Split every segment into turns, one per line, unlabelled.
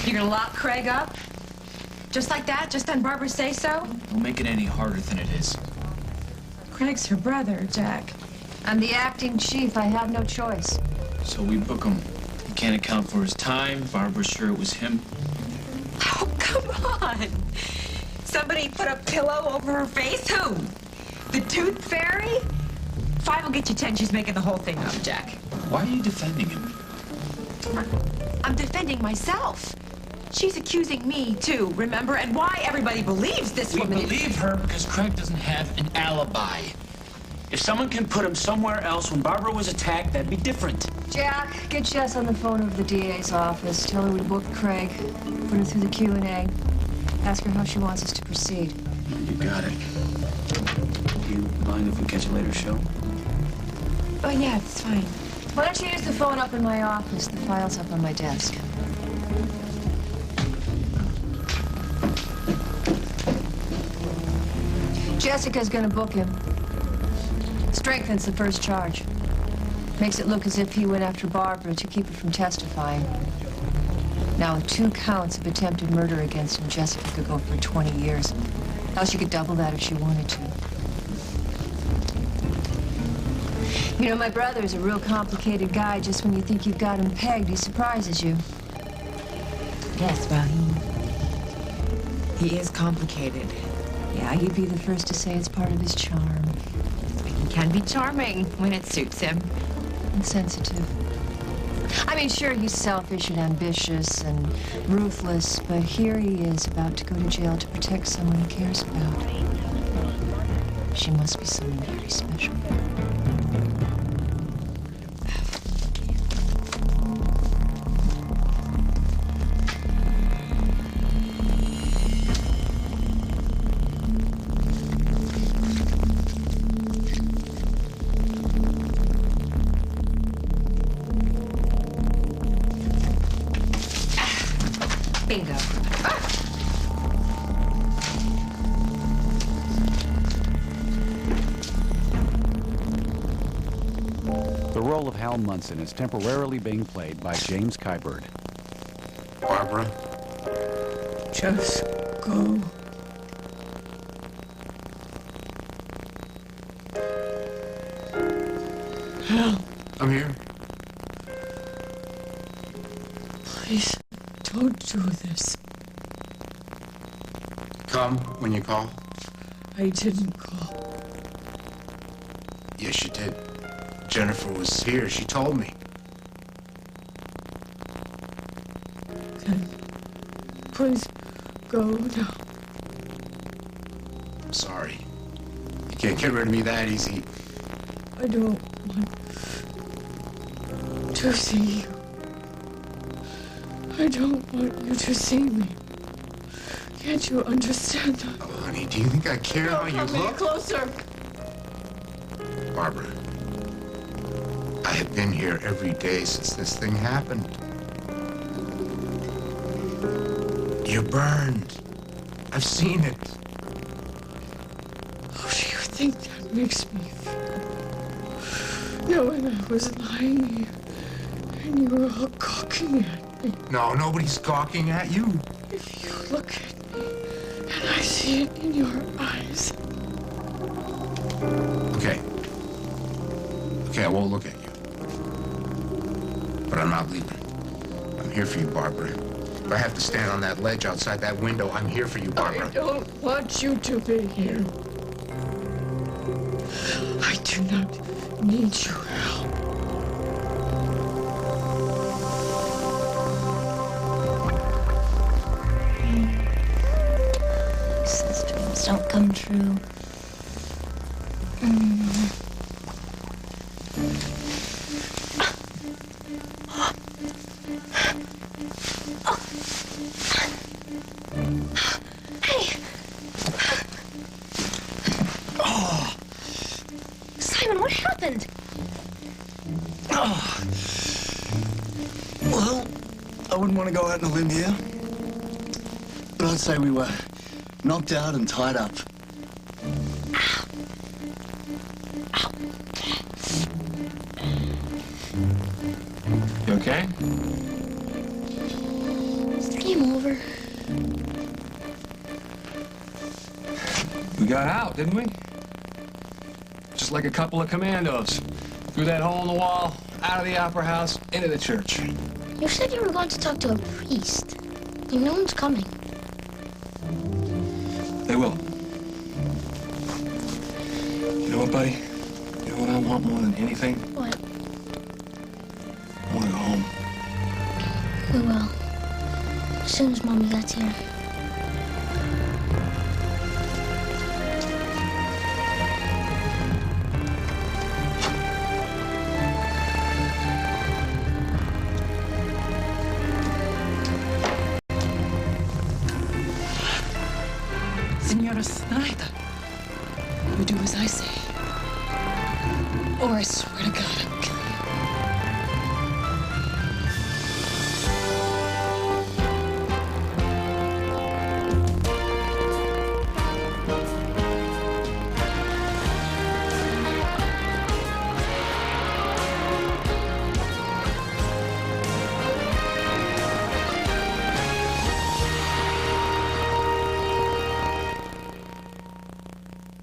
You're gonna lock Craig up? Just like that? Just on Barbara's say-so?
Don't make it any harder than it is.
Craig's her brother, Jack.
I'm the acting chief. I have no choice.
So we book him. He can't account for his time. Barbara's sure it was him.
Oh, come on. Somebody put a pillow over her face? Who? The Tooth Fairy? 5 will get you 10. She's making the whole thing up, Jack.
Why are you defending him?
I'm defending myself. She's accusing me, too, remember? And why everybody believes this woman...
We believe her because Craig doesn't have an alibi. If someone can put him somewhere else when Barbara was attacked, that'd be different.
Jack, get Jess on the phone over to the DA's office. Tell her we booked Craig. Put her through the Q&A. Ask her how she wants us to proceed.
You got it. Do you mind if we catch a later show?
Oh, yeah, it's fine.
Why don't you use the phone up in my office? The file's up on my desk. Jessica's gonna book him. Strengthens the first charge. Makes it look as if he went after Barbara to keep her from testifying. Now, with 2 counts of attempted murder against him, Jessica could go for 20 years. Else she could double that if she wanted to. You know, my brother's a real complicated guy. Just when you think you've got him pegged, he surprises you.
Yes, well, he is complicated.
Yeah, you'd be the first to say it's part of his charm.
He can be charming when it suits him.
And sensitive. I mean, sure, he's selfish and ambitious and ruthless, but here he is about to go to jail to protect someone he cares about. She must be someone very special.
Bingo.
The role of Hal Munson is temporarily being played by James Kybird.
Barbara?
Just go. Hal,
I'm here.
please don't do this.
Come when you call.
I didn't call.
Yes, you did. Jennifer was here. She told me.
Then please go now.
I'm sorry. You can't get rid of me that easy.
I don't want to see you. I don't want you to see me. Can't you understand that?
Oh, honey, do you think I care how you
Come any
look?
closer.
Barbara, I have been here every day since this thing happened. You're burned. I've seen it.
How do you think that makes me feel? Knowing I was lying here and you were all gawking at me.
No, nobody's gawking at you.
If you look at me and I see it in your eyes.
Okay. Okay, I won't look at you. But I'm not leaving. I'm here for you, Barbara. If I have to stand on that ledge outside that window, I'm here for you, Barbara.
I don't want you to be here. I do not need your help.
These dreams don't come true.
Simon, what happened?
Well, I wouldn't want to go out on a limb here, but I'd say we were knocked out and tied up.
You okay?
Scream. Come over.
We got out, didn't we? Just like a couple of commandos. Through that hole in the wall, out of the opera house, into the church.
You said you were going to talk to a priest. And no one's coming.
They will. You know what, buddy? You know what I want more than anything?
What?
I want to go home.
We will. As soon as Mommy gets here.
Senora Snyder, you do as I say. Or I swear to God, I'll kill you.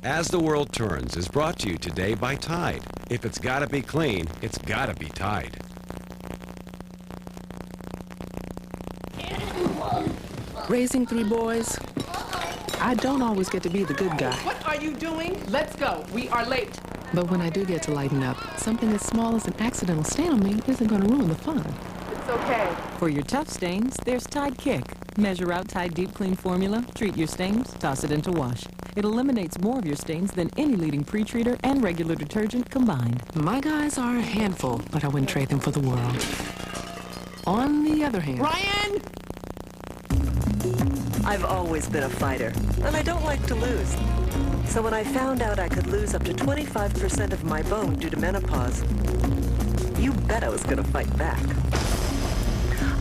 As the World Turns is brought to you today by Tide. If it's gotta be clean, it's gotta be Tide.
Raising 3 boys, I don't always get to be the good guy.
What are you doing? Let's go. We are late.
But when I do get to lighten up, something as small as an accidental stain on me isn't going to ruin the fun.
It's okay.
For your tough stains, there's Tide Kick. Measure out Tide Deep Clean formula, treat your stains, toss it into wash. It eliminates more of your stains than any leading pre-treater and regular detergent combined.
My guys are a handful, but I wouldn't trade them for the world. On the other hand...
Ryan!
I've always been a fighter, and I don't like to lose. So when I found out I could lose up to 25% of my bone due to menopause, you bet I was gonna fight back.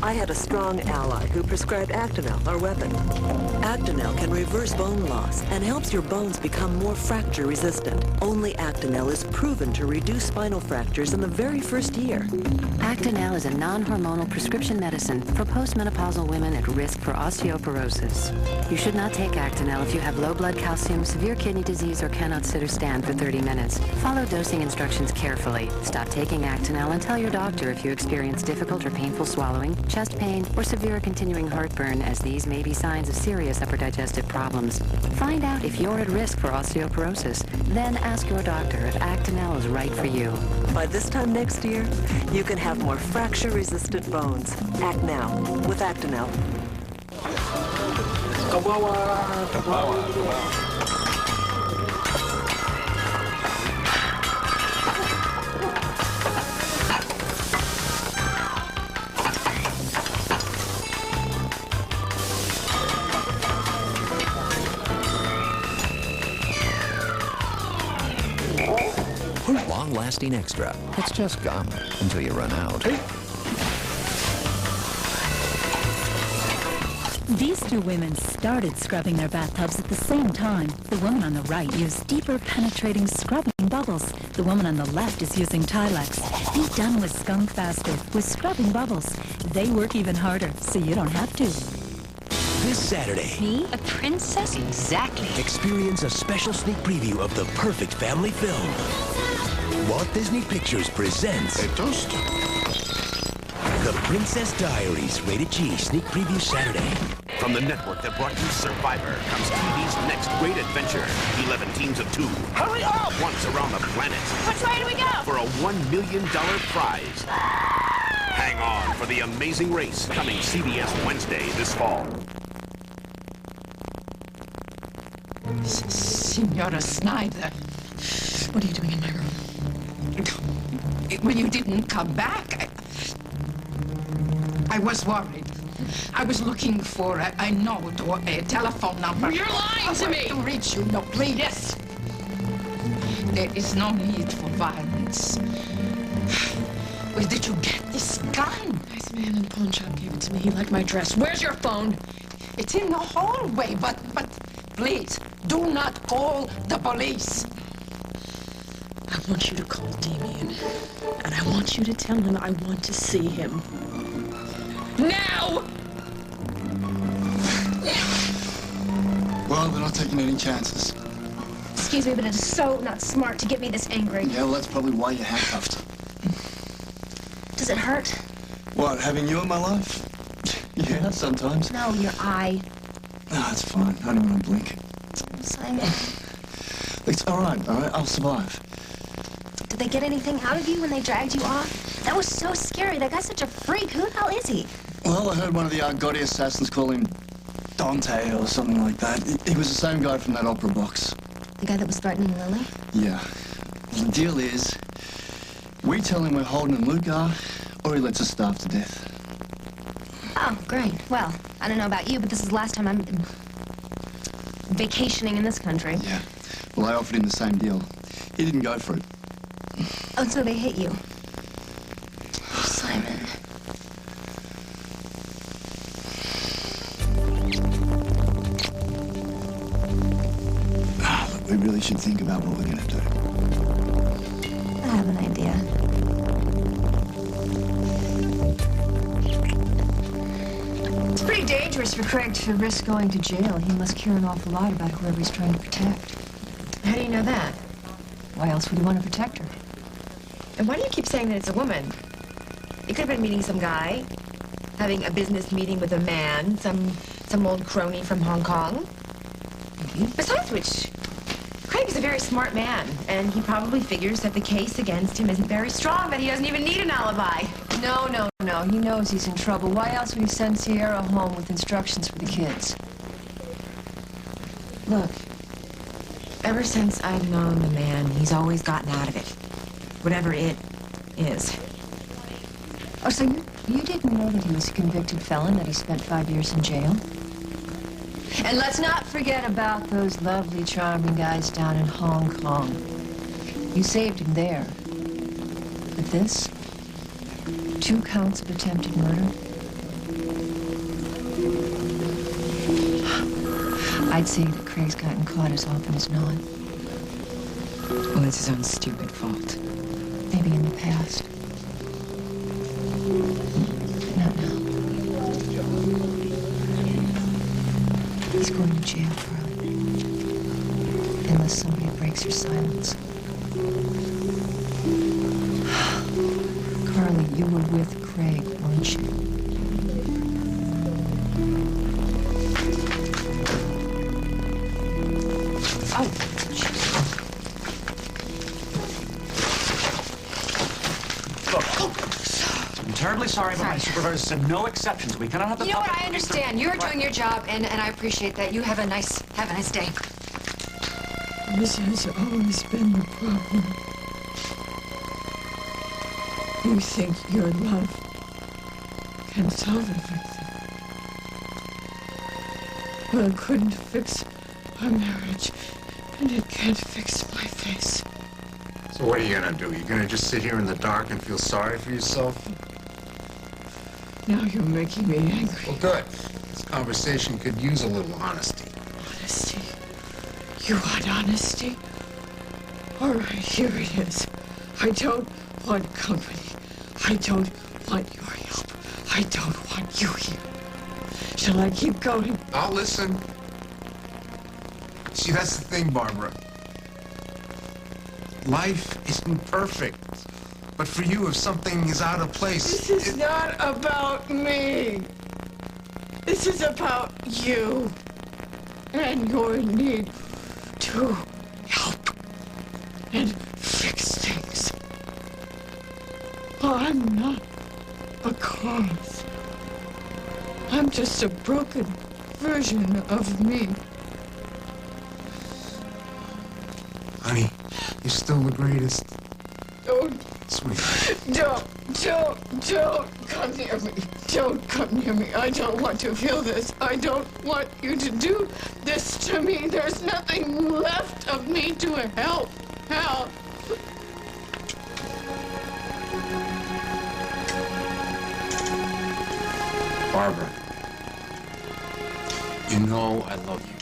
I had a strong ally who prescribed Actonel, our weapon. Actonel can reverse bone loss and helps your bones become more fracture resistant. Only Actonel is proven to reduce spinal fractures in the very first year.
Actonel is a non-hormonal prescription medicine for postmenopausal women at risk for osteoporosis. You should not take Actonel if you have low blood calcium, severe kidney disease, or cannot sit or stand for 30 minutes. Follow dosing instructions carefully. Stop taking Actonel and tell your doctor if you experience difficult or painful swallowing, chest pain, or severe continuing heartburn, as these may be signs of serious upper digestive problems. Find out if you're at risk for osteoporosis. Then ask your doctor if Actonel is right for you.
By this time next year, you can have more fracture-resistant bones. Act now with Actonel.
Kawawa! Kawawa!
Long-lasting extra. It's just gum until you run out.
These two women started scrubbing their bathtubs at the same time. The woman on the right used deeper penetrating scrubbing bubbles. The woman on the left is using Tilex. Be done with skunk faster with scrubbing bubbles. They work even harder, so you don't have to.
This Saturday.
Me? A princess? Exactly.
Experience a special sneak preview of the perfect family film. Walt Disney Pictures presents
A Toast.
The Princess Diaries Rated G Sneak Preview Saturday.
From the network that brought you Survivor comes TV's next great adventure. 11 teams of 2.
Hurry up!
Once around the planet.
Which way do we go?
For a $1 million prize. Hang on for the amazing race coming CBS Wednesday this fall.
Senora Snyder, what are you doing in my room? When you didn't come back, I was worried. I was looking for a note or a telephone number.
You're lying to me!
To reach you, no, please. Yes. There is no need for violence. Where did you get this gun?
Nice man in the pawn shop gave it to me. He liked my dress. Where's your phone?
It's in the hallway, but please, do not call the police.
I want you to call Damien, and I want you to tell him I want to see him. Now!
Well, they're not taking any chances.
Excuse me, but it is so not smart to get me this angry.
Yeah, well, that's probably why you're handcuffed.
Does it hurt?
What, having you in my life? Yeah, sometimes.
No, your eye.
No, it's fine. I don't want to blink.
Simon.
It's all right, I'll survive.
Did they get anything out of you when they dragged you off? That was so scary. That guy's such a freak. Who the hell is he?
Well, I heard one of the Argotti assassins call him Dante or something like that. He was the same guy from that opera box.
The guy that was threatening Lily?
Yeah. The deal is, we tell him we're Holden and Luke are, or he lets us starve to death.
Oh, great. Well, I don't know about you, but this is the last time I'm vacationing in this country.
Yeah. Well, I offered him the same deal. He didn't go for it.
Oh, so they hit you. Oh, Simon.
Look, we really should think about what we're going to do.
I have an idea.
It's pretty dangerous for Craig to risk going to jail. He must care an awful lot about whoever he's trying to protect.
How do you know that?
Why else would he want to protect her?
And why do you keep saying that it's a woman? You could have been meeting some guy, having a business meeting with a man, some old crony from Hong Kong. Besides which, Craig is a very smart man, and he probably figures that the case against him isn't very strong, that he doesn't even need an alibi.
No. He knows he's in trouble. Why else would he send Sierra home with instructions for the kids?
Look, ever since I've known the man, he's always gotten out of it. Whatever it is.
Oh, so you didn't know that he was a convicted felon, that he spent 5 years in jail? And let's not forget about those lovely, charming guys down in Hong Kong. You saved him there. But this? 2 counts of attempted murder? I'd say that Craig's gotten caught as often as not.
Well, it's his own stupid fault.
Maybe in the past. Not now. He's going to jail, Carly. Unless somebody breaks her silence. Carly, you were with Craig, weren't you? Oh,
I'm terribly sorry, but my supervisor said no exceptions. We cannot have the
You know what?
public-
I understand. You're doing your job, and I appreciate that. You have a nice day.
This has always been the problem. You think your love can solve everything. Well, it couldn't fix our marriage, and it can't fix my face.
So what are you gonna do? You're gonna just sit here in the dark and feel sorry for yourself?
Now you're making me angry.
Well, good. This conversation could use a little honesty.
Honesty? You want honesty? All right, here it is. I don't want company. I don't want your help. I don't want you here. Shall I keep going?
I'll listen. See, that's the thing, Barbara. Life isn't perfect. But for you, if something is out of place...
This is not about me. This is about you. And your need to help and fix things. I'm not a cause. I'm just a broken version of me.
Honey, you're still the greatest.
Don't.
Sweet.
Don't come near me. Don't come near me. I don't want to feel this. I don't want you to do this to me. There's nothing left of me to help. Help.
Barbara, you know I love you.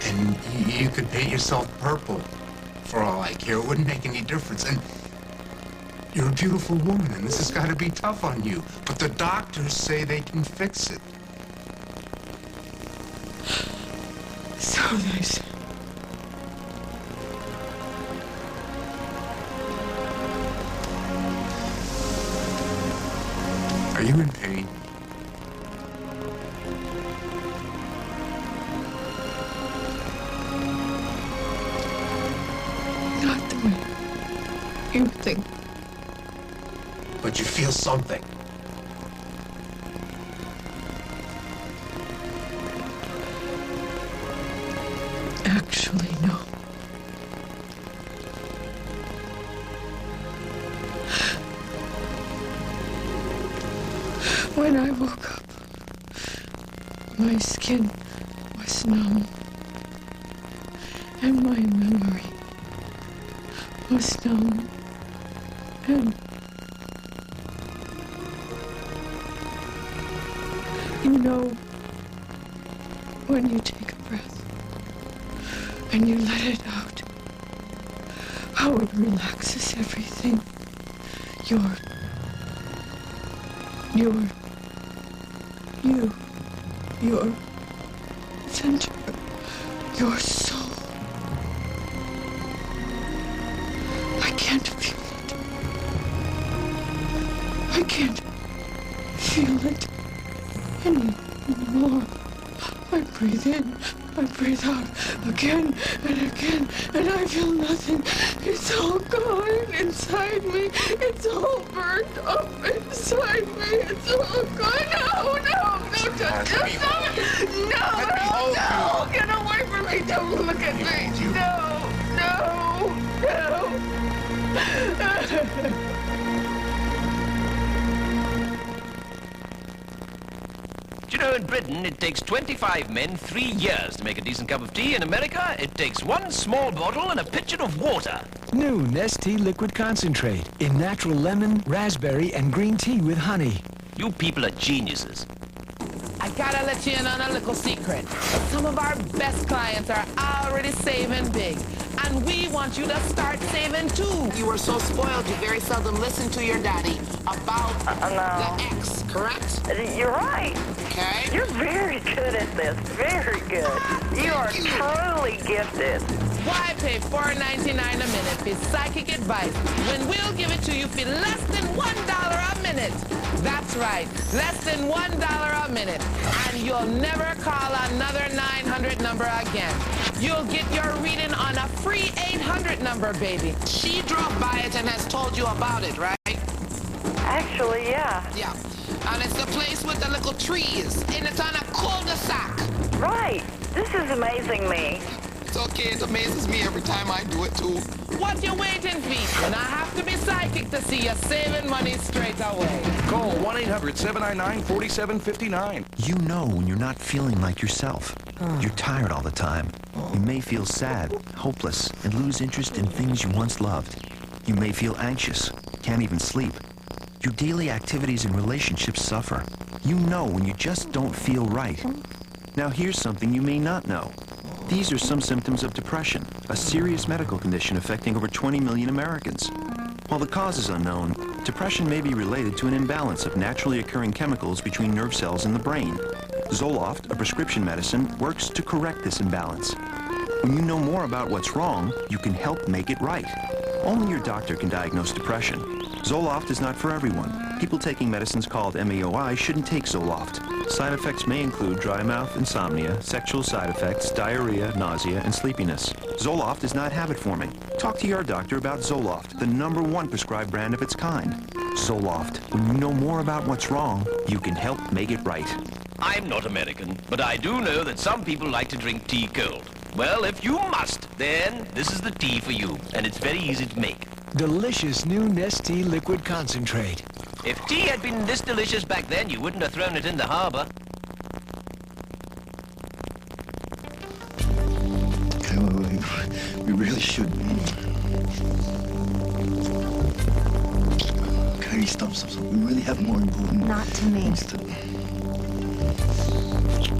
And you could paint yourself purple for all I care. It wouldn't make any difference. And you're a beautiful woman, and this has got to be tough on you. But the doctors say they can fix it.
this.
Are you in pain?
Not the way you think.
But you feel something.
Actually, no. When I woke up, my skin was numb, and my memory was numb, and you know, when you take a breath and you let it out, how it relaxes everything. Your center, your soul. I can't feel it. I can't feel it anymore. I breathe in, I breathe out again and again, and I feel nothing. It's all gone inside me. It's all burned up inside me. It's all gone. No, don't touch me. No, get away from me. Don't look at me. No.
Do you know, in Britain, it takes 25 men 3 years to make a decent cup of tea. In America, it takes 1 small bottle and a pitcher of water.
New Nestea Liquid Concentrate in natural lemon, raspberry, and green tea with honey.
You people are geniuses.
I gotta let you in on a little secret. Some of our best clients are already saving big. And we want you to start saving too. You were so spoiled, you very seldom listen to your daddy about the ex, correct?
You're right.
Okay.
You're very good at this. Very good. You are truly gifted.
Why pay $4.99 a minute for psychic advice when we'll give it to you for less than $1 a minute? That's right, less than $1 a minute. And you'll never call another 900 number again. You'll get your reading on a free 800 number, baby. She drove by it and has told you about it, right?
Actually, yeah.
Yeah. And it's the place with the little trees, and it's on a cul-de-sac.
Right. This is amazing me.
It's okay, it amazes me every time I do it too. What you waiting for? And I have to be psychic to see you saving money straight away.
Call 1-800-799-4759.
You know when you're not feeling like yourself. You're tired all the time. You may feel sad, hopeless, and lose interest in things you once loved. You may feel anxious, can't even sleep. Your daily activities and relationships suffer. You know when you just don't feel right. Now here's something you may not know. These are some symptoms of depression, a serious medical condition affecting over 20 million Americans. While the cause is unknown, depression may be related to an imbalance of naturally occurring chemicals between nerve cells in the brain. Zoloft, a prescription medicine, works to correct this imbalance. When you know more about what's wrong, you can help make it right. Only your doctor can diagnose depression. Zoloft is not for everyone. People taking medicines called MAOI shouldn't take Zoloft. Side effects may include dry mouth, insomnia, sexual side effects, diarrhea, nausea, and sleepiness. Zoloft is not habit-forming. Talk to your doctor about Zoloft, the #1 prescribed brand of its kind. Zoloft. When you know more about what's wrong, you can help make it right.
I'm not American, but I do know that some people like to drink tea cold. Well, if you must, then this is the tea for you, and it's very easy to make.
Delicious new Nestea Liquid Concentrate.
If tea had been this delicious back then, you wouldn't have thrown it in the harbor.
Okay, well, we really should. Okay, stop. We really have more important...
Not to me.
things to...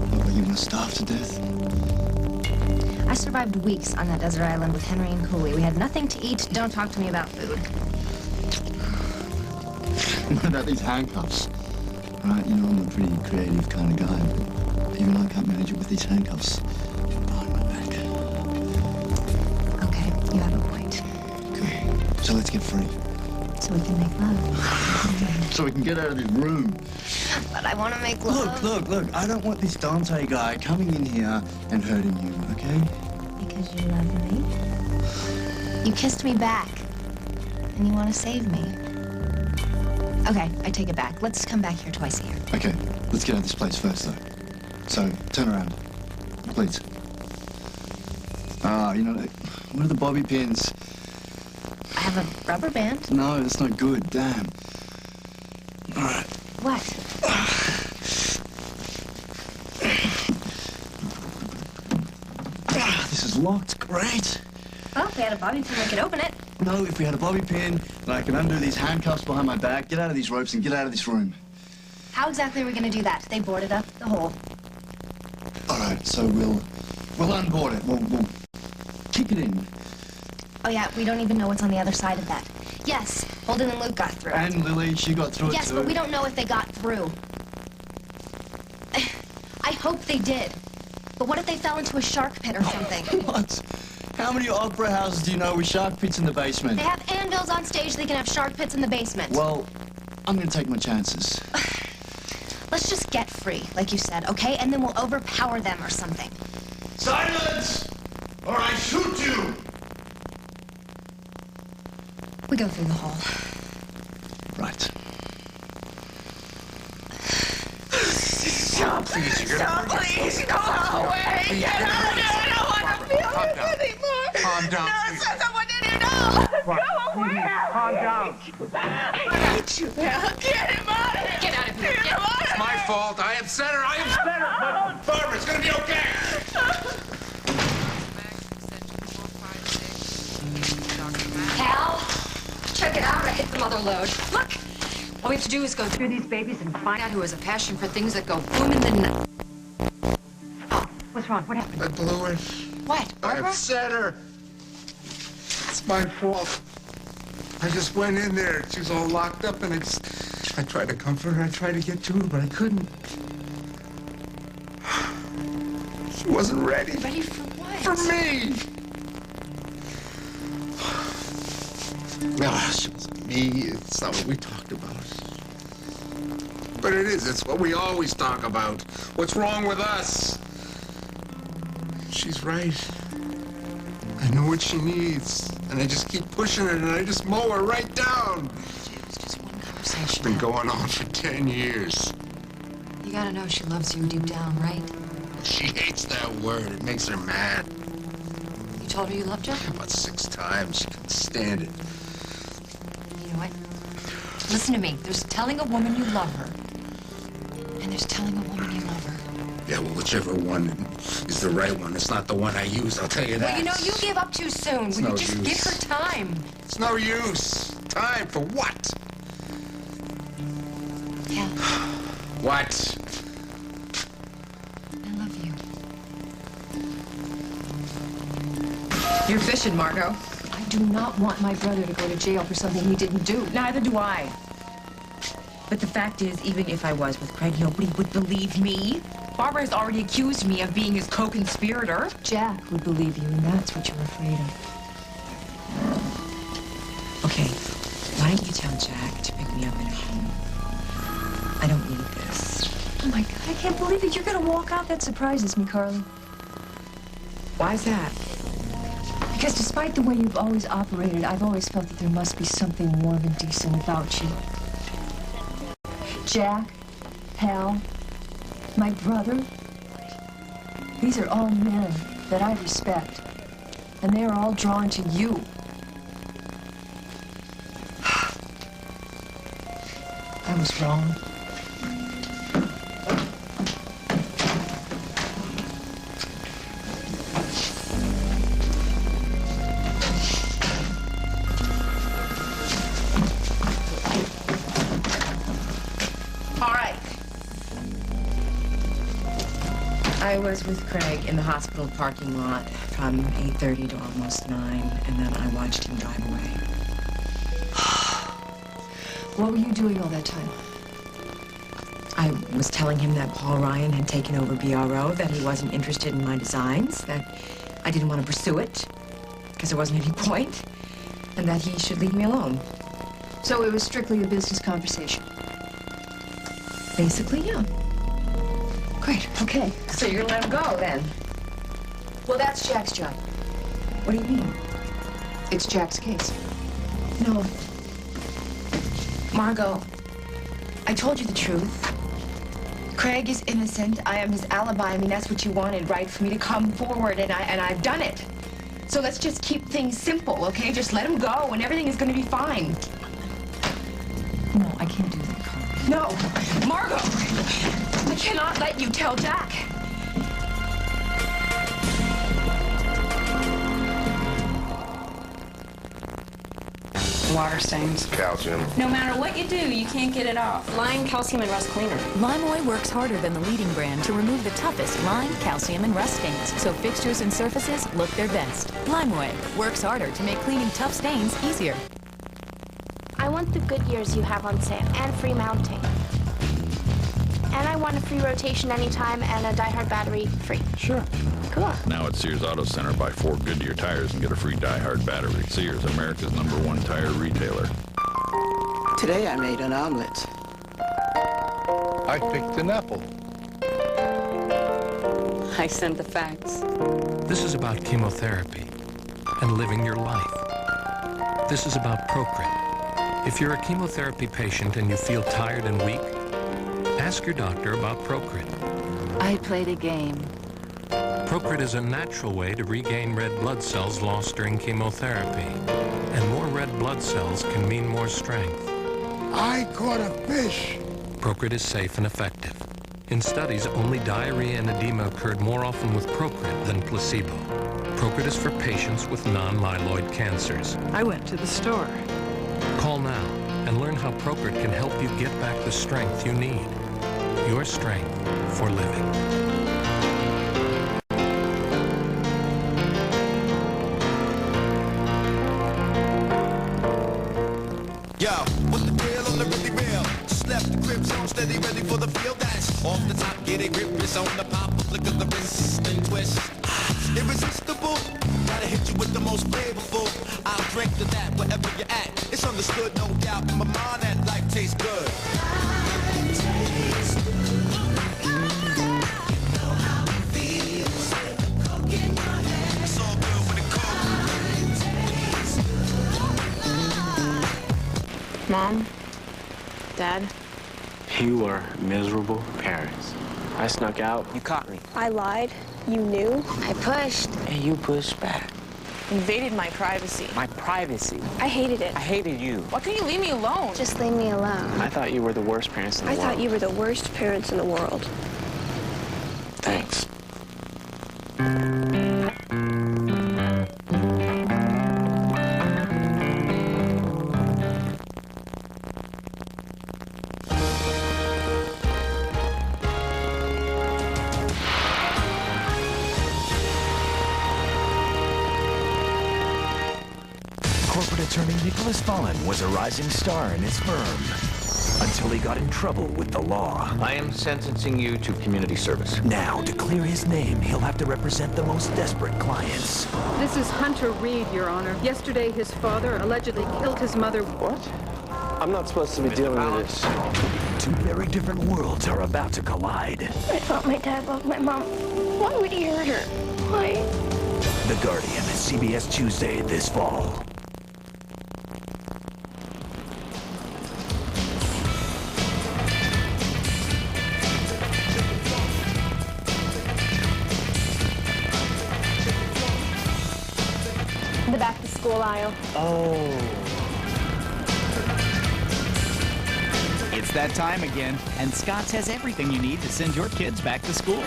What, you want to starve to death?
I survived weeks on that desert island with Henry and Cooley. We had nothing to eat. Don't talk to me about food.
What about these handcuffs? Right, you know I'm a pretty creative kind of guy, but even I can't manage it with these handcuffs behind my back. So let's get free.
So we can make love.
So we can get out of this room.
But I want to make love.
Look. I don't want this Dante guy coming in here and hurting you, okay?
Because you love me. You kissed me back. And you want to save me. Okay, I take it back. Let's come back here twice a year.
Okay, let's get out of this place first, though. So, turn around. Please. You know, what are the bobby pins?
I have a rubber band.
No, that's not good. Damn. All right.
What?
This is locked. Great.
Well, if we had a bobby pin, we could open it.
No, if we had a bobby pin, then I can undo these handcuffs behind my back, get out of these ropes, and get out of this room.
How exactly are we going to do that? They boarded up the hole.
All right, so we'll unboard it. We'll kick it in.
Oh, yeah, we don't even know what's on the other side of that. Yes, Holden and Luke got through.
And Lily, she got through it
Yes,
too.
but we don't know if they got through. I hope they did. But what if they fell into a shark pit or something?
What? How many opera houses do you know with shark pits in the basement?
They have anvils on stage, they can have shark pits in the basement.
Well, I'm gonna take my chances.
Let's just get free, like you said, okay? And then we'll overpower them or something.
Silence! Or I shoot you!
We go through the hall.
Right.
Stop, please. You're gonna...
Please, go away! Get out of here! I don't want to feel this anymore!
Calm down,
No,
please.
someone in here, no! Go away!
Calm down.
I hate you, man. Get him out of here! Get out of here! Get him out of
It's my fault. I upset her. I upset her. But Barbara, it's gonna be okay.
Hal, check it out. I hit the mother load. Look, all we have to do is go through these babies and find out who has a passion for things that go boom in the night. Oh, what's wrong? What happened?
I blew it.
What,
I
Barbara?
upset her. It's my fault. I just went in there. She was all locked up, and I tried to comfort her. I tried to get to her, but I couldn't. She wasn't ready.
Ready for what?
For me. She wasn't me. It's not what we talked about. But it is. It's what we always talk about. What's wrong with us? She's right. I know what she needs, and I just keep pushing it, and I just mow her right down.
It was just one conversation.
It's been going on for 10 years.
You gotta know she loves you deep down, right?
She hates that word. It makes her mad.
You told her you loved her?
About 6 times. She couldn't stand it.
You know what? Listen to me. There's telling a woman you love her, and there's telling a woman you love her.
Yeah, well, whichever one is the right one. It's not the one I used, I'll tell you that.
Well, you know, you give up too soon.
It's
Will
no
you just
use.
give her time?
It's no use. Time for what?
Yeah.
What?
I love you.
You're fishing, Margot.
I do not want my brother to go to jail for something he didn't do.
Neither do I. But the fact is, even if I was with Craig, nobody would believe me. Barbara has already accused me of being his co-conspirator.
Jack would believe you, and that's what you're afraid of.
Okay, why don't you tell Jack to pick me up at home? I don't need this.
Oh, my God, I can't believe it. You're going to walk out. That surprises me, Carly.
Why's that?
Because despite the way you've always operated, I've always felt that there must be something warm and decent about you. Jack, Hal, my brother, these are all men that I respect, and they are all drawn to you. I was wrong.
I was with Craig in the hospital parking lot from 8:30 to almost 9, and then I watched him drive away.
What were you doing all that time?
I was telling him that Paul Ryan had taken over BRO, that he wasn't interested in my designs, that I didn't want to pursue it, because there wasn't any point. and that he should leave me alone.
So it was strictly a business conversation?
Basically, yeah.
Great, okay.
So you're gonna let him go, then?
Well, that's Jack's job.
What do you mean?
It's Jack's case.
No. Margot, I told you the truth. Craig is innocent. I am his alibi. I mean, that's what you wanted, right? For me to come forward, and I've done it. So let's just keep things simple, okay? Just let him go, and everything is gonna be fine.
No, I can't do that, Carl.
No, Margot, I cannot let you tell Jack.
Water stains.
Calcium.
No matter what you do, you can't get it off. Lime, calcium, and rust cleaner.
Lime works harder than the leading brand to remove the toughest lime, calcium, and rust stains, so fixtures and surfaces look their best. Lime works harder to make cleaning tough stains easier.
I want the good years you have on sale and free mounting. And I want a free rotation anytime and a Die-Hard battery free.
Sure.
Cool.
Now at Sears Auto Center, buy 4 Goodyear tires and get a free Die-Hard battery. Sears, America's #1 tire retailer.
Today I made an omelet.
I picked an apple.
I sent the fax.
This is about chemotherapy and living your life. This is about Procrit. If you're a chemotherapy patient and you feel tired and weak, ask your doctor about Procrit.
I played a game.
Procrit is a natural way to regain red blood cells lost during chemotherapy. And more red blood cells can mean more strength.
I caught a fish.
Procrit is safe and effective. In studies, only diarrhea and edema occurred more often with Procrit than placebo. Procrit is for patients with non-myeloid cancers.
I went to the store.
Call now and learn how Procrit can help you get back the strength you need. Your strength for living.
Yo, what's the deal on the really real? Just left the crib zone, steady, ready for the field dash. Off the top, get a grip, it's on the pop, flick of the wrist and twist. Irresistible, gotta hit you with the most flavorful. I'll drink to that wherever you're at. It's understood, no doubt, in my mind that life tastes good. It's all good with the coke.
Mom? Dad?
You were miserable parents. I snuck out. You caught me.
I lied. You knew. I pushed.
And you pushed back.
Invaded my privacy.
My privacy.
I hated it.
I hated you.
Why couldn't you leave me alone?
Just leave me alone.
I thought you were the worst parents in the
I
world.
thought you were the worst parents in the world.
Thanks.
Corporate attorney Nicholas Fallon was a rising star in his firm until he got in trouble with the law.
I am sentencing you to community service.
Now, to clear his name, he'll have to represent the most desperate clients.
This is Hunter Reed, Your Honor. Yesterday, his father allegedly killed his mother.
What? I'm not supposed to be dealing with this.
Two very different worlds are about to collide.
I thought my dad loved my mom. Why would he hurt her? Why?
The Guardian, CBS Tuesday this fall.
The back-to-school aisle.
Oh. It's that time again, and Scott's has everything you need to send your kids back to school.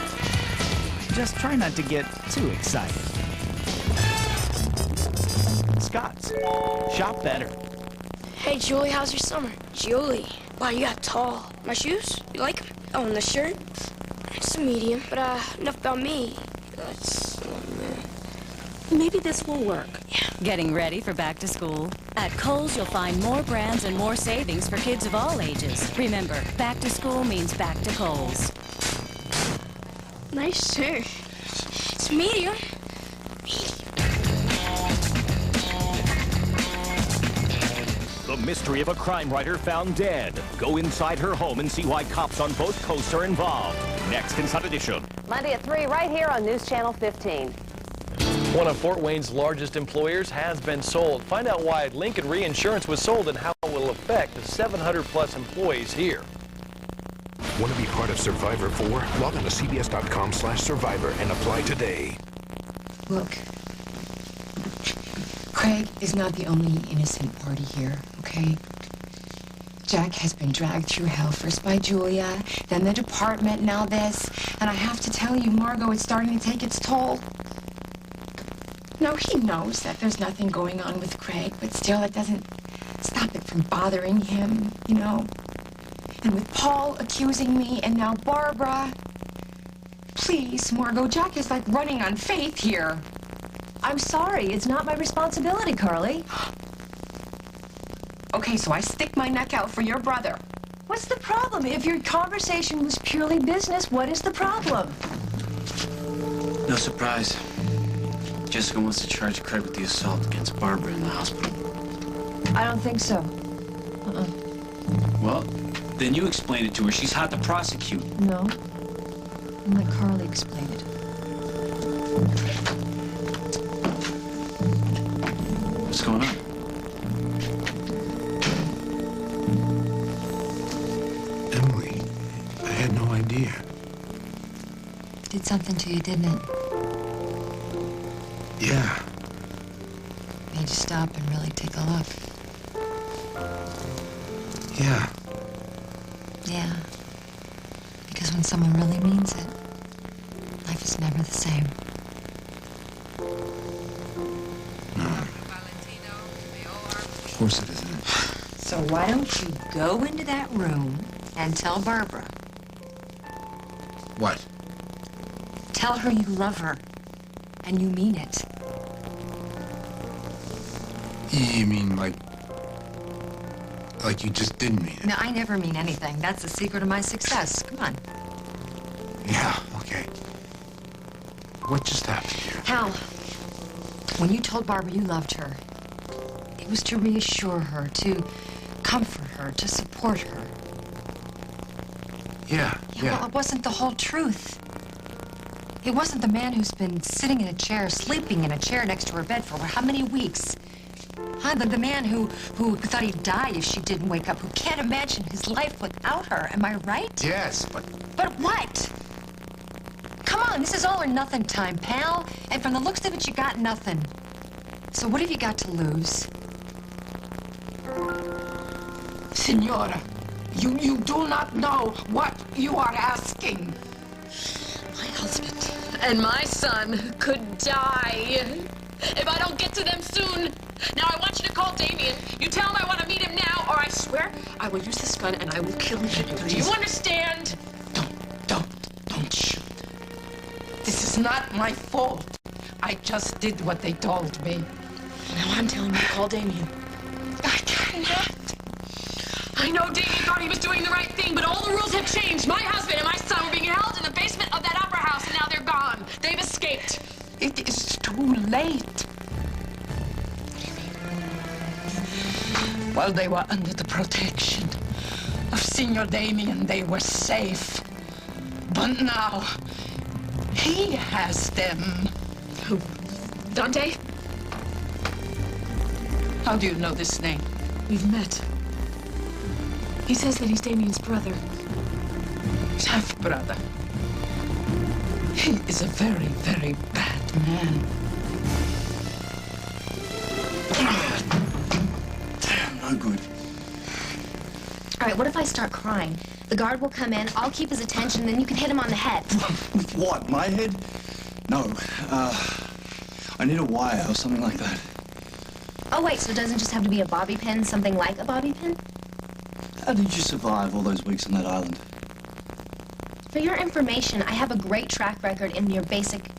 Just try not to get too excited. Scott's. Shop better.
Hey, Julie, how's your summer? Julie, wow, you got tall. My shoes? You like them? Oh, and the shirt? It's a medium, but enough about me.
Maybe this will work. Getting ready for back to school? At Kohl's, you'll find more brands and more savings for kids of all ages. Remember, back to school means back to Kohl's.
Nice shirt. It's medium.
The mystery of a crime writer found dead. Go inside her home and see why cops on both coasts are involved. Next in Sun Edition.
Monday at 3 right here on News Channel 15.
One of Fort Wayne's largest employers has been sold. Find out why Lincoln Reinsurance was sold and how it will affect the 700-plus employees here.
Want to be part of Survivor 4? Log on to cbs.com/survivor and apply today.
Look, Craig is not the only innocent party here, okay? Jack has been dragged through hell, first by Julia, then the department, now this. And I have to tell you, Margot, it's starting to take its toll. No, he knows that there's nothing going on with Craig, but still, it doesn't stop it from bothering him, you know? And with Paul accusing me, and now Barbara. Please, Margot, Jack is like running on faith here.
I'm sorry, it's not my responsibility, Carly.
Okay, so I stick my neck out for your brother.
What's the problem? If your conversation was purely business, what is the problem?
No surprise. Jessica wants to charge Craig with the assault against Barbara in the hospital.
I don't think so.
Well, then you explain it to her. She's hot to prosecute.
No. And let Carly explain it.
What's going on?
Emily, I had no idea.
Did something to you, didn't it?
Yeah.
Made you stop and really take a look.
Yeah.
Yeah. Because when someone really means it, life is never the same.
No. Of course it isn't.
So why don't you go into that room and tell Barbara?
What?
Tell her you love her. And you mean it.
You mean like you just didn't mean it?
No, I never mean anything. That's the secret of my success. Come on.
Yeah, okay. What just happened here?
Hal, when you told Barbara you loved her, it was to reassure her, to comfort her, to support her.
Yeah.
Well, it wasn't the whole truth. It wasn't the man who's been sitting in a chair, sleeping in a chair next to her bed for how many weeks? Huh? The man who thought he'd die if she didn't wake up, who can't imagine his life without her. Am I right?
Yes, but...
But what? Come on, this is all or nothing time, pal. And from the looks of it, you got nothing. So what have you got to lose?
Signora, you do not know what you are asking.
My husband and my son could die if I don't get to them soon. Now I want you to call Damien. You tell him I want to meet him now, or I swear I will use this gun and I will kill him. Do you understand?
Don't shoot. This is not my fault. I just did what they told me.
Now I'm telling you to call Damien.
I cannot.
I know Damien thought he was doing the right thing, but all the rules have changed. My husband and my son were being held in the basement of that opera house, and now they're gone. They've escaped.
It is too late. While they were under the protection of Signor Damien, they were safe. But now, he has them.
Who? Dante?
How do you know this name?
We've met. He says that he's Damien's brother.
His half-brother. He is a very, very bad man.
Damn, no good.
All right, what if I start crying? The guard will come in, I'll keep his attention, then you can hit him on the head.
With what, my head? No, I need a wire or something like that.
Oh, wait, so it doesn't just have to be a bobby pin, something like a bobby pin?
How did you survive all those weeks on that island?
For your information, I have a great track record in your basic,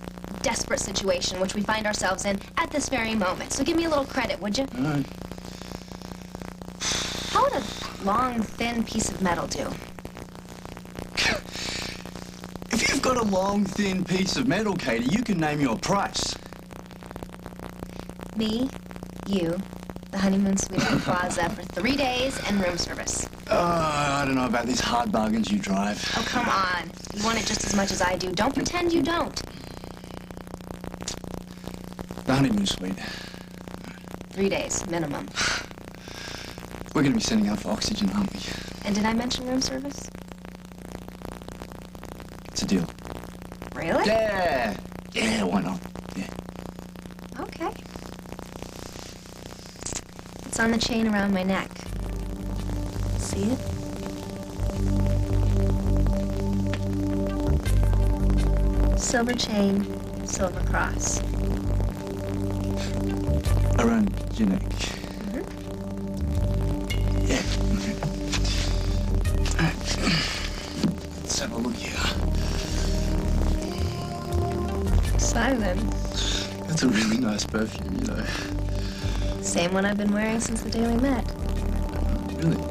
desperate situation, which we find ourselves in at this very moment. So give me a little credit, would you?
All right.
How would a long, thin piece of metal do?
If you've got a long, thin piece of metal, Katie, you can name your price.
Me, you, the the honeymoon suite at the Plaza for 3 days and room service.
I don't know about these hard bargains you drive.
Oh, come on. You want it just as much as I do. Don't pretend you don't.
The honeymoon suite.
3 days, minimum.
We're going to be sending out for oxygen, aren't we?
And did I mention room service?
It's a deal.
Really?
Yeah. Yeah, why not? Yeah.
Okay. It's on the chain around my neck. See it? Silver chain, silver cross.
Around your neck. Yeah. All right. Let's have a look here.
Simon.
That's a really nice perfume, you know.
Same one I've been wearing since the day we met.
Really?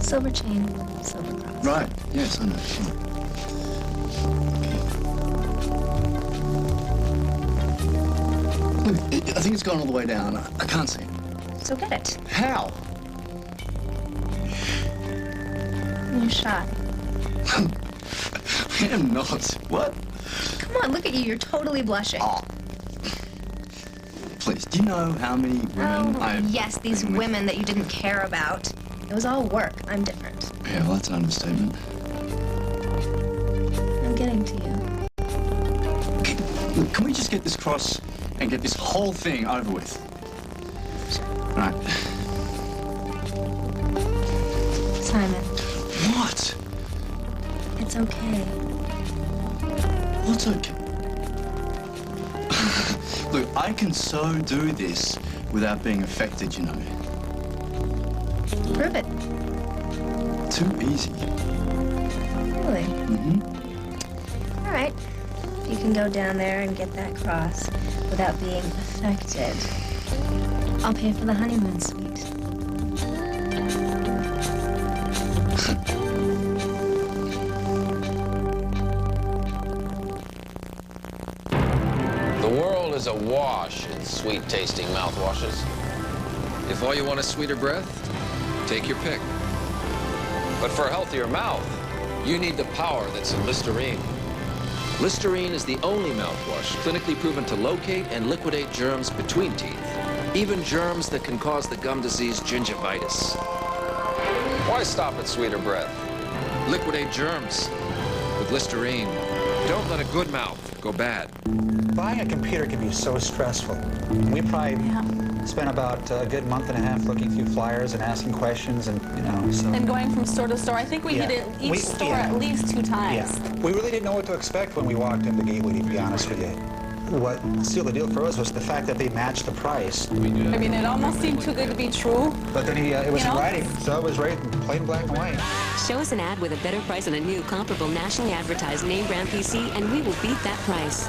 Silver chain, silver cross.
Right. Yes, I know. Sure. Look, I think it's gone all the way down. I can't see it.
So get it.
How?
You're shot.
I am not. What?
Come on, look at you. You're totally blushing.
Oh. Please, do you know how many women I've...
Yes, these women that you didn't care about. It was all work. I'm different.
Yeah, well, that's an understatement.
I'm getting to you.
Okay, look, can we just get this cross and get this whole thing over with? Right.
Simon.
What?
It's okay.
What's okay? Look, I can so do this without being affected, you know.
Prove it.
Too easy.
Really?
Mm-hmm.
All right. If you can go down there and get that cross without being affected, I'll pay for the honeymoon suite.
The world is awash in sweet-tasting mouthwashes. If all you want is sweeter breath, take your pick. But for a healthier mouth, you need the power that's in Listerine. Listerine is the only mouthwash clinically proven to locate and liquidate germs between teeth, even germs that can cause the gum disease gingivitis. Why stop at sweeter breath? Liquidate germs with Listerine. Don't let a good mouth go bad.
Buying a computer can be so stressful. We probably spent about a good month and a half looking through flyers and asking questions, and so.
And going from store to store. I think we hit each store at least 2 times.
Yeah. We really didn't know what to expect when we walked in the gateway, to be honest with you. What sealed the deal for us was the fact that they matched the price.
I mean, it almost seemed too good to be true.
But then it was in writing, so it was right, plain black and white.
Show us an ad with a better price on a new, comparable, nationally advertised name brand PC, and we will beat that price.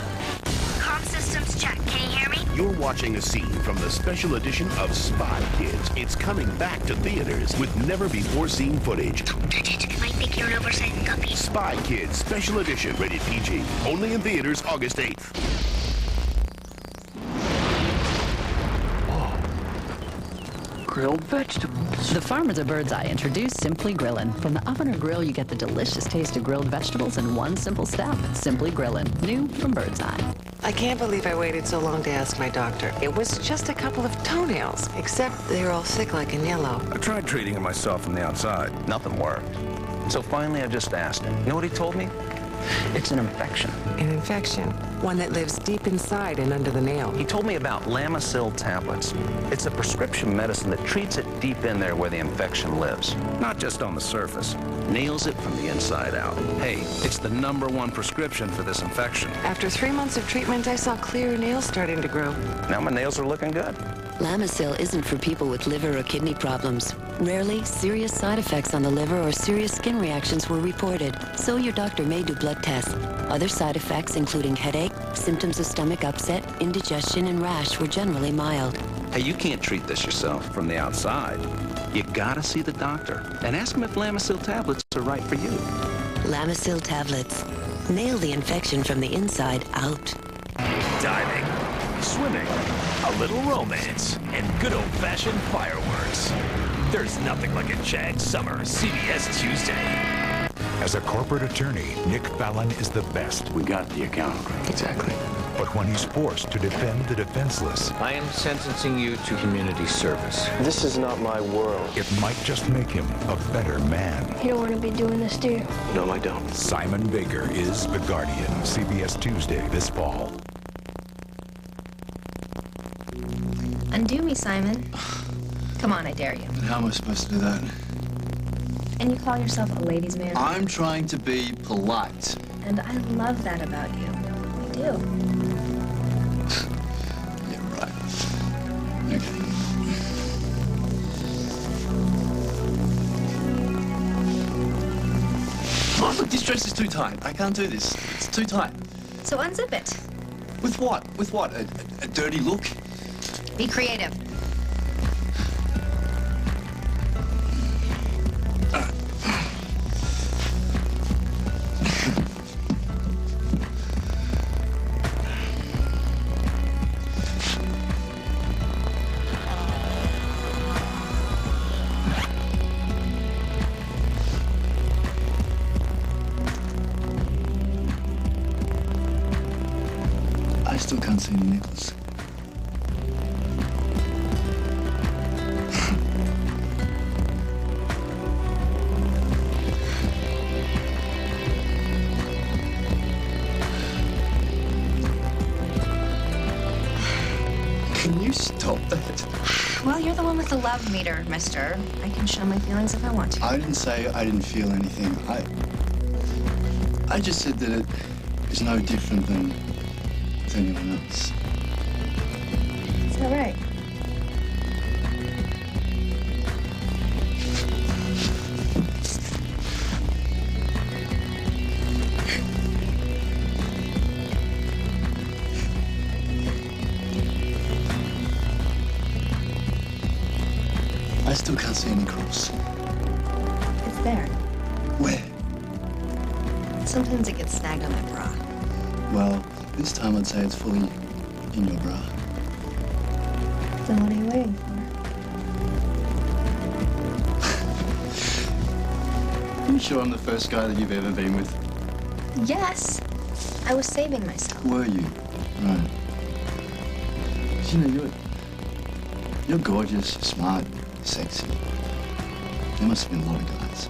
Comm systems check. Can you hear me?
You're watching a scene from the special edition of Spy Kids. It's coming back to theaters with never-before-seen footage.
Don't touch it. It might think you're an oversized guppy.
Spy Kids Special Edition, rated PG. Only in theaters August 8th.
Grilled vegetables. The farmers of Birdseye introduced Simply Grillin'. From the oven or grill, you get the delicious taste of grilled vegetables in one simple step. Simply Grillin', new from Birdseye.
I can't believe I waited so long to ask my doctor. It was just a couple of toenails, except they're all thick like in yellow.
I tried treating it myself from the outside. Nothing worked. So finally, I just asked him. You know what he told me? It's an infection.
An infection? One that lives deep inside and under the nail.
He told me about Lamisil tablets. It's a prescription medicine that treats it deep in there where the infection lives. Not just on the surface. Nails it from the inside out. Hey, it's the #1 prescription for this infection.
After 3 months of treatment, I saw clear nails starting to grow.
Now my nails are looking good.
Lamisil isn't for people with liver or kidney problems. Rarely, serious side effects on the liver or serious skin reactions were reported, so your doctor may do blood tests. Other side effects, including headache, symptoms of stomach upset, indigestion, and rash, were generally mild.
Hey, you can't treat this yourself from the outside. You gotta see the doctor and ask him if Lamisil tablets are right for you.
Lamisil tablets. Nail the infection from the inside out.
Diving,
swimming, a little romance, and good old-fashioned fireworks. There's nothing like a Jag Summer CBS Tuesday.
As a corporate attorney, Nick Fallon is the best.
We got the account.
Exactly. But when he's forced to defend the defenseless,
I am sentencing you to community service.
This is not my world.
it might just make him a better man.
You don't want to be doing this, do you?
No, I don't.
Simon Baker is The Guardian, CBS Tuesday this fall.
Undo me, Simon. Come on, I dare you.
But how am I supposed to do that?
And you call yourself a ladies' man?
I'm trying to be polite.
And I love that about you. I do.
Yeah, right. Okay. Oh, look, this dress is too tight. I can't do this. It's too tight.
So unzip it.
With what? With what? A dirty look?
Be creative.
I still can't see any necklace. Can you stop that?
Well, you're the one with the love meter, mister. I can show my feelings if I want to.
I didn't say I didn't feel anything. I just said that it is no different than with anyone else.
Is that right?
I still can't see any cross.
It's there.
Where?
Sometimes it gets snagged on my bra.
Well, this time I'd say it's fully in your bra.
Then what are you waiting for?
Are you sure I'm the first guy that you've ever been with?
Yes. I was saving myself.
Were you? Right. You know, you're gorgeous, you're smart, you're sexy. There must have been a lot of guys.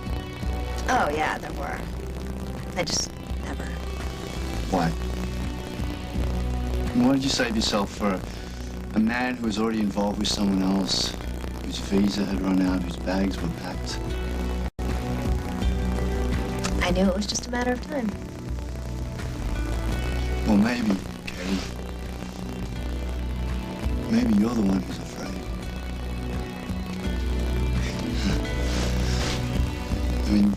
Oh, yeah, there were. I just never.
Why? And why did you save yourself for a man who was already involved with someone else, whose visa had run out, whose bags were packed?
I knew it was just a matter of time.
Well, maybe, Katie. Maybe you're the one who's afraid. I mean,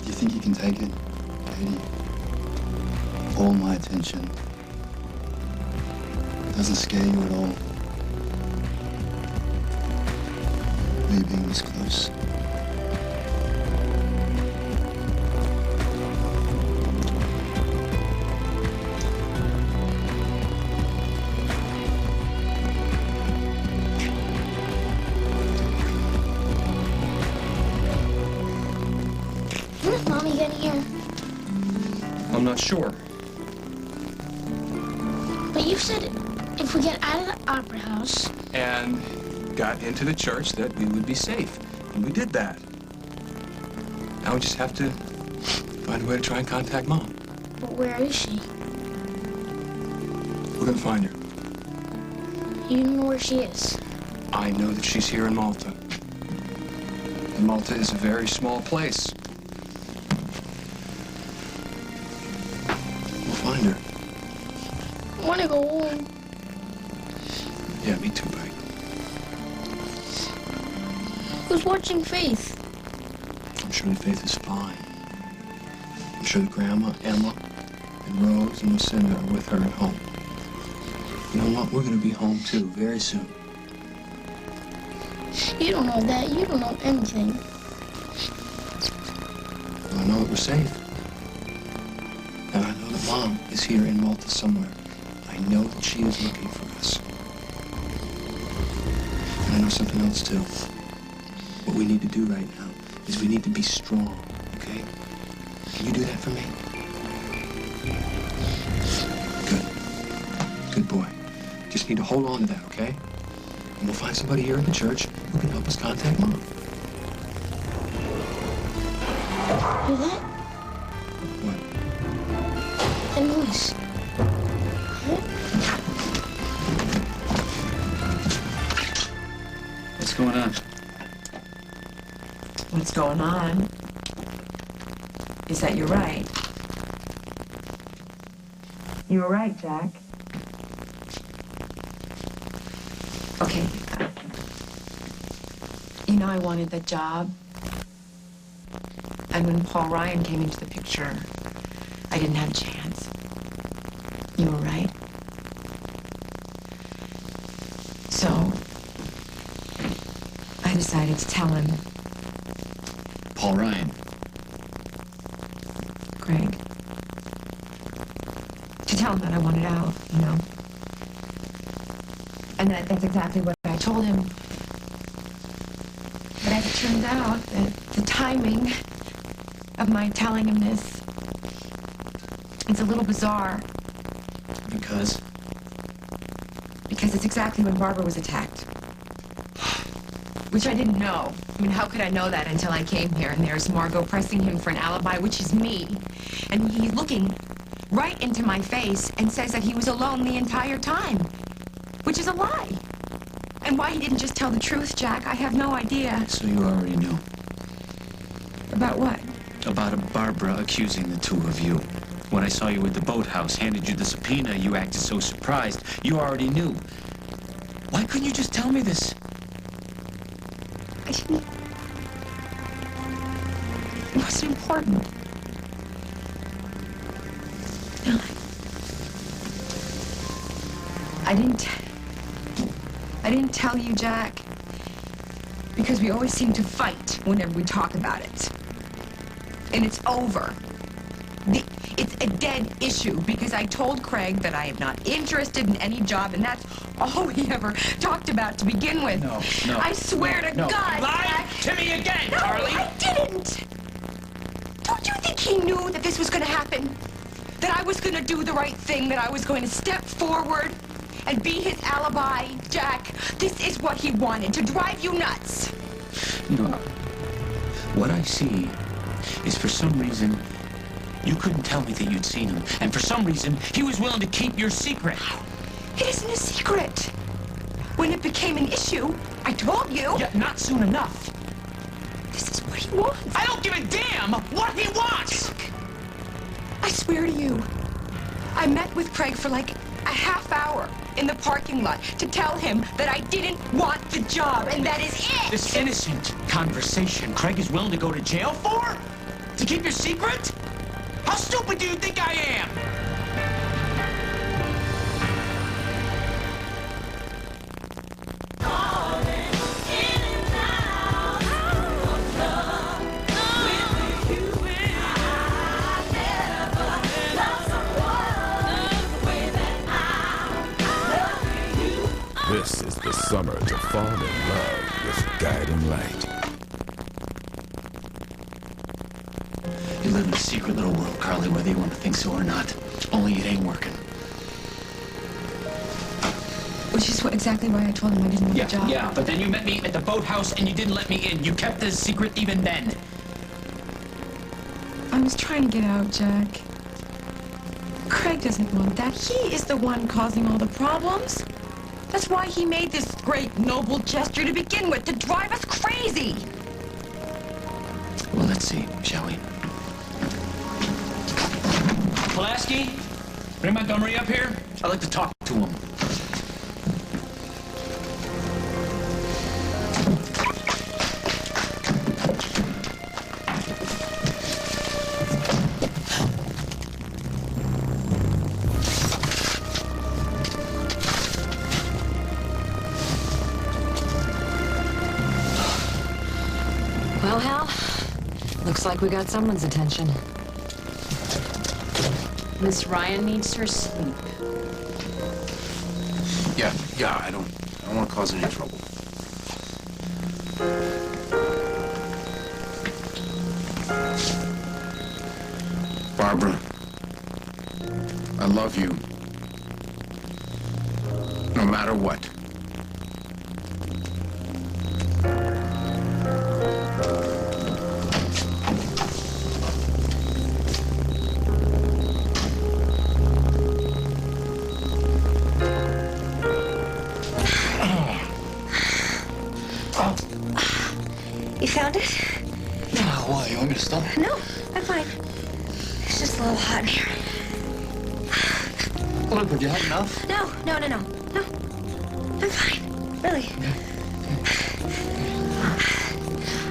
do you think you can take it, Katie? All my attention. It doesn't scare you at all. Me being this close.
When is Mommy getting here?
I'm not sure.
But you said if we get out of the opera house...
And got into the church that we would be safe. And we did that. Now we just have to find a way to try and contact Mom.
But where is she?
We're gonna find her.
You don't know where she is.
I know that she's here in Malta. And Malta is a very small place. We'll find her.
I want to go home.
Yeah, me too, buddy.
Who's watching Faith?
I'm sure that Faith is fine. I'm sure that Grandma, Emma, and Rose and Lucinda are with her at home. You know what? We're gonna be home too, very soon.
You don't know that. You don't know anything.
I know that we're safe. And I know that Mom is here in Malta somewhere. I
I know that she is looking for us. And I know something else, too. What we need to do right now is we need to be strong, okay? Can you do that for me? Good. Good boy. Just need to hold on to that, okay? And we'll find somebody here at the church who can help us contact Mom.
Hear that?
What?
A noise.
What's going on?
What's going on is that you're right. You were right, Jack. Okay. You know I wanted that job. And when Paul Ryan came into the picture, I didn't have a chance. You were right. So, I decided to tell him.
Paul Ryan.
Greg. To tell him that I wanted out, you know. And that's exactly what I told him. But as it turns out, the timing of my telling him this, it's a little bizarre.
Because?
Because it's exactly when Barbara was attacked. Which I didn't know. I mean, how could I know that until I came here and there's Margot pressing him for an alibi, which is me. And he's looking right into my face and says that he was alone the entire time. Which is a lie. And why he didn't just tell the truth, Jack, I have no idea.
So you already knew.
About what?
About Barbara accusing the two of you. When I saw you at the boathouse, handed you the subpoena, you acted so surprised. You already knew. Why couldn't you just tell me this?
I didn't. It wasn't important. No. I didn't tell you, Jack, because we always seem to fight whenever we talk about it. And it's over. It's a dead issue because I told Craig that I am not interested in any job, and that's all we ever talked about to begin with.
No.
I swear to God.
Lie to me again,
no,
Carly.
I didn't. Don't you think he knew that this was going to happen? That I was going to do the right thing, that I was going to step forward and be his alibi, Jack? This is what he wanted, to drive you nuts.
No. What I see is for some reason you couldn't tell me that you'd seen him. And for some reason, he was willing to keep your secret.
It isn't a secret. When it became an issue, I told you.
Yeah, not soon enough.
This is what he wants.
I don't give a damn what he wants!
Look, I swear to you, I met with Craig for like a half hour in the parking lot to tell him that I didn't want the job, and that is it!
This innocent conversation Craig is willing to go to jail for? To keep your secret? How stupid do you think I am?
This is the summer to fall in love with Guiding Light.
You live in a secret little world, Carly, whether you want to think so or not. Only it ain't working.
Which is exactly why I told him I didn't want the job.
Yeah, but then you met me at the boathouse and you didn't let me in. You kept the secret even then.
I was trying to get out, Jack. Craig doesn't want that. He is the one causing all the problems. That's why he made this great, noble gesture to begin with, to drive us crazy.
Well, let's see, shall we? Pulaski, bring Montgomery up here. I'd like to talk to him.
Well, Hal, looks like we got someone's attention.
Miss Ryan needs her sleep.
Yeah, I don't want to cause any trouble. Barbara, I love you. No matter what.
You found it?
Why? You want me to stop?
No, I'm fine. It's just a little hot in here.
Look, have you had enough?
No. I'm fine. Really.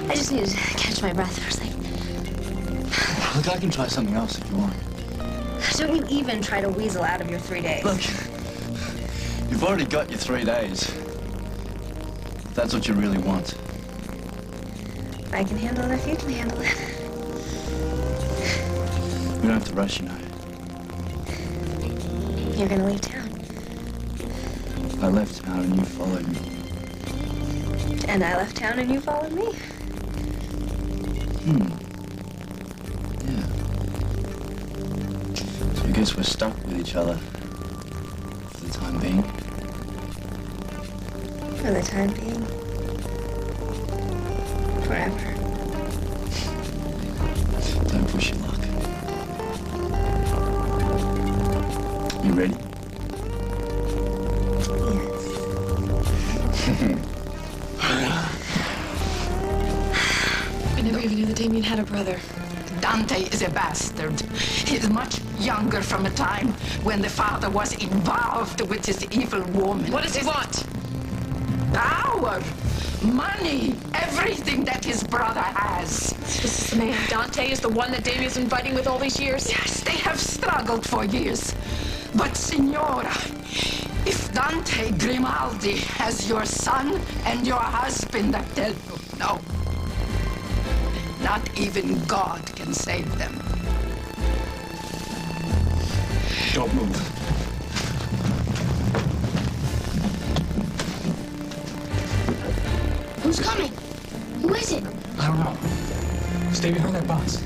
I just need to catch my breath for a second.
Look, I can try something else if you want.
Don't you even try to weasel out of your 3 days.
Look, you've already got your 3 days. If that's what you really want.
If I can handle it, if you can handle it.
We don't have to rush, you know.
You're gonna leave town.
I left town and you followed me.
And I left town and you followed me.
Yeah. So I guess we're stuck with each other for the time being.
For the time being. Forever.
Don't push your luck. You ready?
I never even knew that Damien had a brother.
Dante is a bastard. He's much younger from a time when the father was involved with this evil woman.
What does he want?
Power, money, everything that his brother has.
This is the man. Dante is the one that Damien's been fighting with all these years?
Yes, they have struggled for years. But, Signora, if Dante Grimaldi has your son and your husband, I tell you, no. Not even God can save them.
Don't move.
Who's coming? Who is it?
I don't know. Stay behind that box.